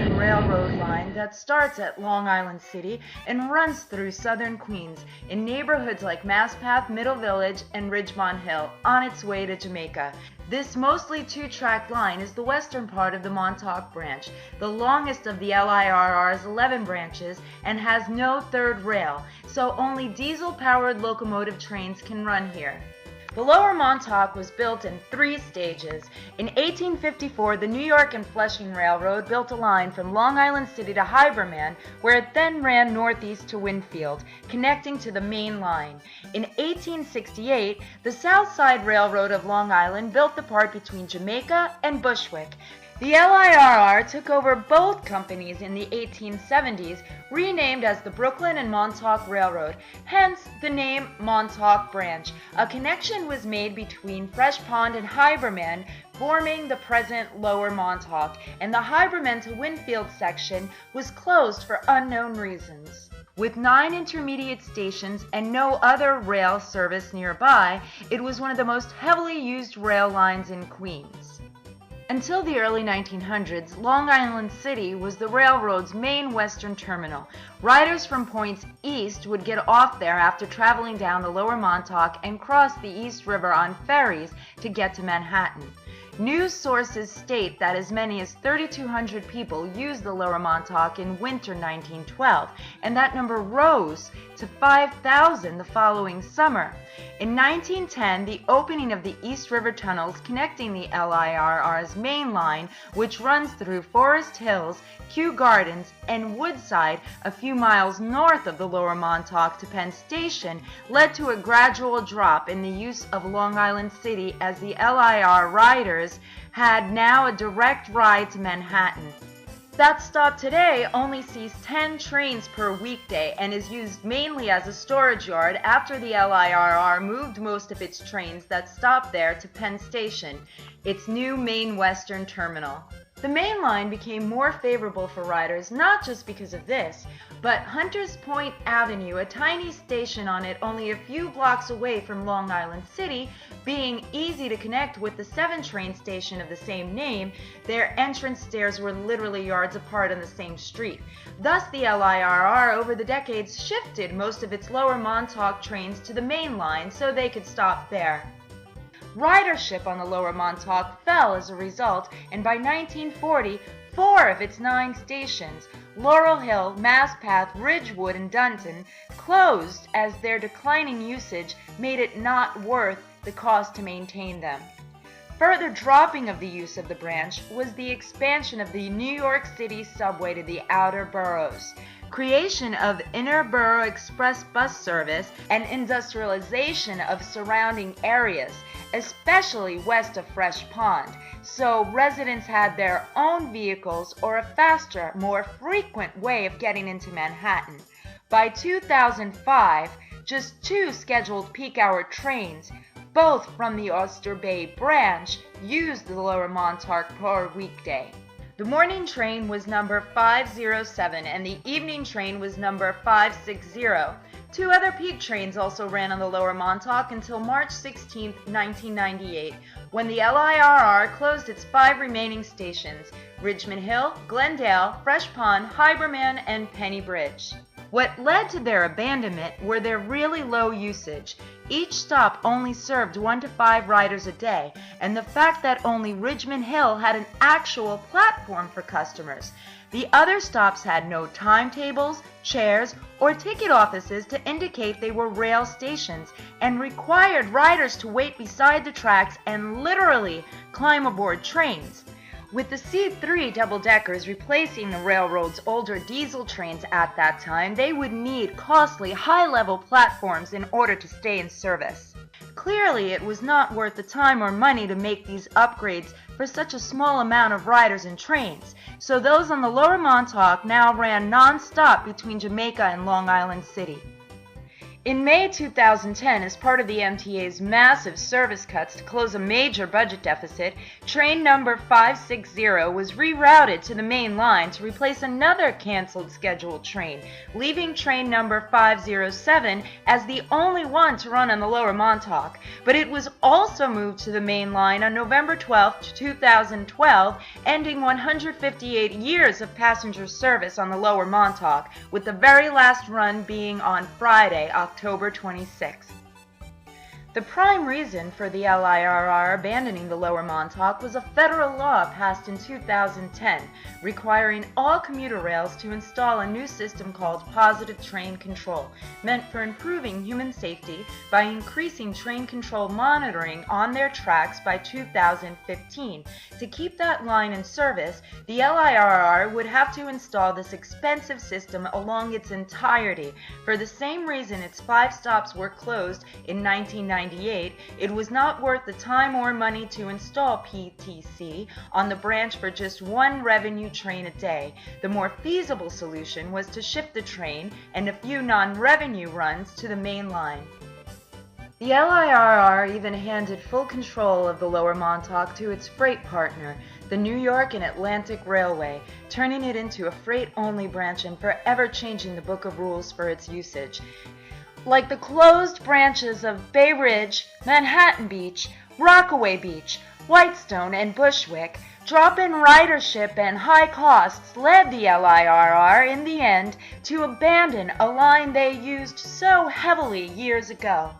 Island Railroad line that starts at Long Island City and runs through southern Queens in neighborhoods like Maspeth, Middle Village, and Ridgemont Hill on its way to Jamaica. This mostly two-track line is the western part of the Montauk branch, the longest of the LIRR's 11 branches, and has no third rail, so only diesel-powered locomotive trains can run here. The Lower Montauk was built in 3 stages. In 1854, the New York and Flushing Railroad built a line from Long Island City to Hiberman, where it then ran northeast to Winfield, connecting to the main line. In 1868, the South Side Railroad of Long Island built the part between Jamaica and Bushwick. The LIRR took over both companies in the 1870s, renamed as the Brooklyn and Montauk Railroad, hence the name Montauk Branch. A connection was made between Fresh Pond and Hiberman, forming the present Lower Montauk, and the Hiberman to Winfield section was closed for unknown reasons. With 9 intermediate stations and no other rail service nearby, it was one of the most heavily used rail lines in Queens. Until the early 1900s, Long Island City was the railroad's main western terminal. Riders from points east would get off there after traveling down the Lower Montauk and cross the East River on ferries to get to Manhattan. News sources state that as many as 3,200 people used the Lower Montauk in winter 1912, and that number rose to 5,000 the following summer. In 1910, the opening of the East River tunnels connecting the LIRR's main line, which runs through Forest Hills, Kew Gardens, and Woodside, a few miles north of the Lower Montauk to Penn Station, led to a gradual drop in the use of Long Island City as the LIR riders had now a direct ride to Manhattan. That stop today only sees 10 trains per weekday and is used mainly as a storage yard after the LIRR moved most of its trains that stop there to Penn Station, its new main western terminal. The main line became more favorable for riders not just because of this, but Hunters Point Avenue, a tiny station on it only a few blocks away from Long Island City, being easy to connect with the 7 train station of the same name, their entrance stairs were literally yards apart on the same street. Thus, the LIRR over the decades shifted most of its Lower Montauk trains to the main line so they could stop there. Ridership on the Lower Montauk fell as a result, and by 1940, 4 of its 9 stations, Laurel Hill, Maspeth, Ridgewood, and Dunton, closed as their declining usage made it not worth the cost to maintain them. Further dropping of the use of the branch was the expansion of the New York City subway to the outer boroughs, creation of inner borough express bus service, and industrialization of surrounding areas, especially west of Fresh Pond, so residents had their own vehicles or a faster, more frequent way of getting into Manhattan. By 2005, just 2 scheduled peak-hour trains, both from the Oyster Bay branch, used the Lower Montauk per weekday. The morning train was number 507 and the evening train was number 560. 2 other peak trains also ran on the Lower Montauk until March 16, 1998, when the LIRR closed its 5 remaining stations: Ridgemont Hill, Glendale, Fresh Pond, Hiberman, and Penny Bridge. What led to their abandonment were their really low usage. Each stop only served 1 to 5 riders a day, and the fact that only Ridgemont Hill had an actual platform for customers. The other stops had no timetables, chairs, or ticket offices to indicate they were rail stations, and required riders to wait beside the tracks and literally climb aboard trains. With the C3 double-deckers replacing the railroad's older diesel trains at that time, they would need costly high-level platforms in order to stay in service. Clearly, it was not worth the time or money to make these upgrades for such a small amount of riders and trains, so those on the Lower Montauk now ran non-stop between Jamaica and Long Island City. In May 2010, as part of the MTA's massive service cuts to close a major budget deficit, train number 560 was rerouted to the main line to replace another canceled scheduled train, leaving train number 507 as the only one to run on the Lower Montauk. But it was also moved to the main line on November 12, 2012, ending 158 years of passenger service on the Lower Montauk, with the very last run being on Friday, October 26th. The prime reason for the LIRR abandoning the Lower Montauk was a federal law passed in 2010 requiring all commuter rails to install a new system called positive train control, meant for improving human safety by increasing train control monitoring on their tracks by 2015. To keep that line in service, the LIRR would have to install this expensive system along its entirety. For the same reason its 5 stops were closed in 1998, it was not worth the time or money to install PTC on the branch for just one revenue train a day. The more feasible solution was to shift the train and a few non-revenue runs to the main line. The LIRR even handed full control of the Lower Montauk to its freight partner, the New York and Atlantic Railway, turning it into a freight-only branch and forever changing the book of rules for its usage. Like the closed branches of Bay Ridge, Manhattan Beach, Rockaway Beach, Whitestone, and Bushwick, drop-in ridership and high costs led the LIRR in the end to abandon a line they used so heavily years ago.